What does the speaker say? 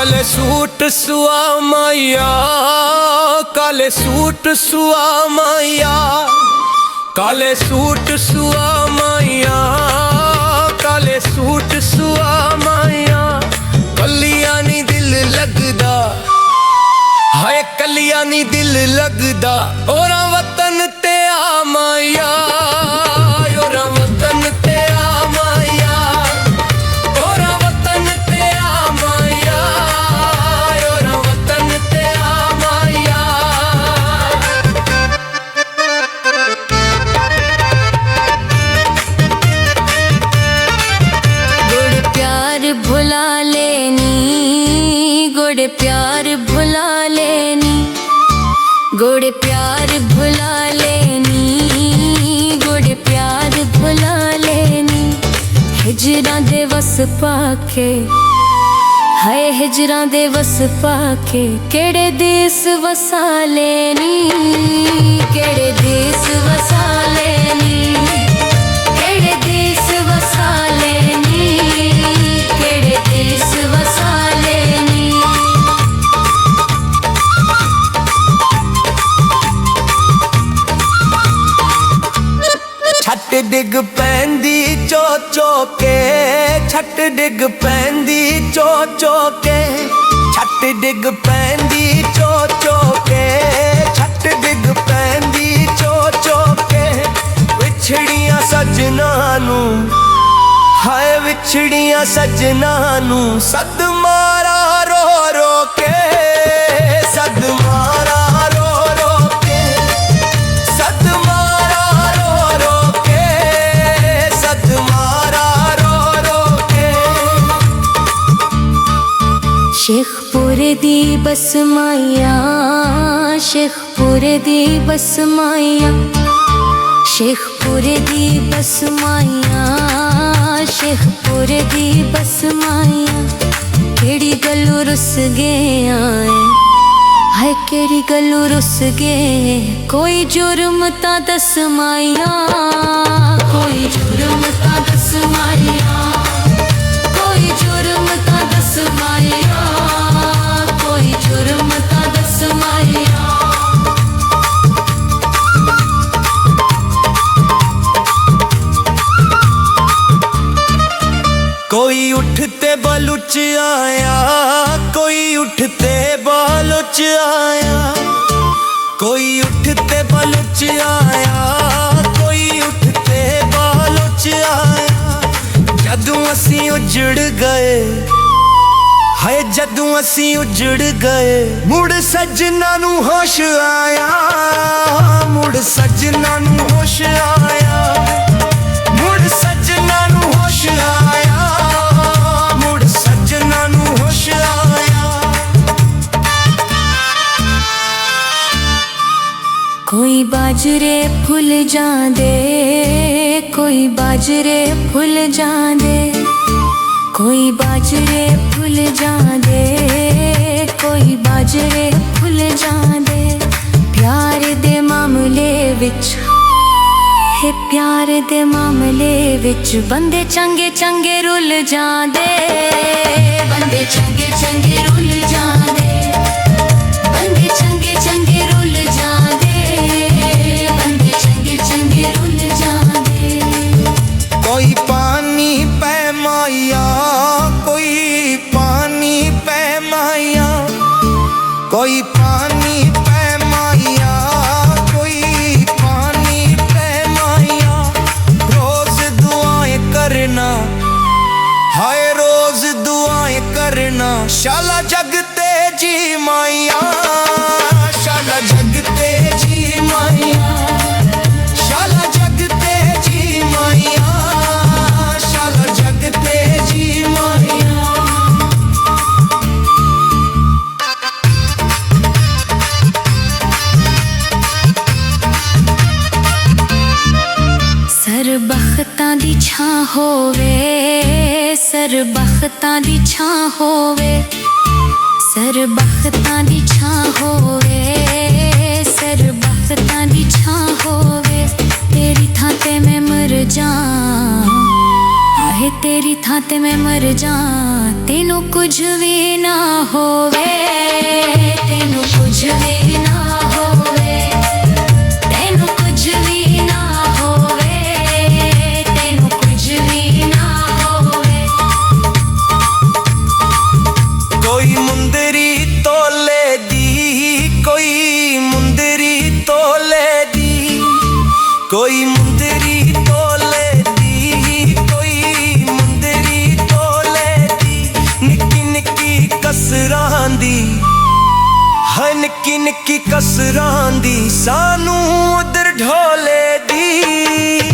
काले सूट सुआ माया, काले सूट सुआ माया, काले सूट सुआ माया, काले सूट सुआ माया। कलिया नी दिल लगदा, हाय कलिया नी दिल लगदा, ओरा वतन ते आ माया, ओरा वतन ते आ माया, ओरा वतन ते आ माया, ओरा वतन ते आ माया। गुड़ प्यार भुला लेनी, गुड़ प्यार भुला लेनी, गुड़ प्यार भुला लेनी, गुड़ प्यार भुला लेनी। हिजरां दे वस पाके, हाय हिजरां दे वस पाके, केड़े देस वसा लेनी, केड़े देस वसा लेनी, केड़े देस वसा लेनी, केड़े देस वसा लेनी। छट डिग पैंदी चो चो के, छट डिग पैंदी चो चो के, छट डिग पैंदी चो चो के, छट डिग पैंदी चो चो के। विछड़ियां सजना नू, हाय विछड़ियां सजना नू, सद मारा रो रो के, सद मारा रो रो के, सद मारा रो रो के, सद मारा रो रो के। शेखपुर दी बस माया, शेखपुर दी बस माया, शेखपुर दी बस माया, शेखपुर दी बस माया। केड़ी गल्लू रुस गए आए, हाय केड़ी गल्लू रुस गए, कोई जुर्म ता दस माया, कोई जुर्म ता दस माया, कोई जुर्म ता दस माया, कोई जुर्म ता दस माया। कोई उठते बलुच आया, कोई उठते बलुच आया, कोई उठते बलुच आया, कोई उठते बलुच आया। जदों असीं उजड़ गए, हाय जदों असीं उजड़ गए, मुड़ सजना नू होश आया, मुड़ सजना नू होश आया, मुड़ सजना नू होश आया, मुड़ सजना नू होश आया। कोई बाजरे फुल जांदे, कोई बाजरे फुल जांदे, कोई बाजरे फुल जांदे, कोई बाजरे फुल जांदे। प्यार दे मामले विच, हे प्यार दे मामले विच, बंदे चंगे चंगे रुल जांदे, बंदे चंगे चंगे रुल जांदे, बंदे चंगे चंगे रुल जांदे, बंदे चंगे चंगे रुल जांदे। कोई पानी पै माया, कोई पानी पै माया, कोई पानी पै माया, कोई पानी पै माया। रोज दुआएं करना, हाय रोज दुआएं करना, शाला जगते जी माया, शाला जगते जी माया, शाला जगते जी माया, शाला जगते जी माया। सर बख्तां दी छां होवे, सर बख्तां दी छां होवे, सर बख्तां दी छां होवे, सर बख्तां दी छां होवे। तेरी थां ते मैं मर जां, हाय तेरी थां ਤੇ ਮੈਂ ਮਰ ਜਾ ਤੈਨੂੰ ਕੁਝ ਵੀ ਨਾ ਹੋਵੇ ਤੈਨੂੰ ਕੁਝ ਵੀ ਨਾ ਹੋਵੇ ਤੈਨੂੰ ਕੁਝ ਵੀ ਨਾ ਹੋਵੇ ਤੈਨੂੰ ਕੁਝ ਵੀ ਨਾ ਹੋਵੇ ਕੋਈ ਮੁੰਦਰੀ ਤੋਲੇ ਦੀ ਕੋਈ ਮੁੰਦਰੀ ਤੋਲੇ ਦੀ ਕੋਈ ਮੁੰਦਰੀ ਤੋਲੇ ਦੀ ਕੋਈ ਮੁੰਦਰੀ ਤੋਲੇ ਦੀ ਨਿੱਕੀ ਨਿੱਕੀ ਕਸਰਾਂ ਦੀ ਹੈ ਨਿੱਕੀ ਨਿੱਕੀ ਕਸਰਾਂ ਦੀ ਸਾਨੂੰ ਉਧਰ ਢੋਲੇ ਦੀ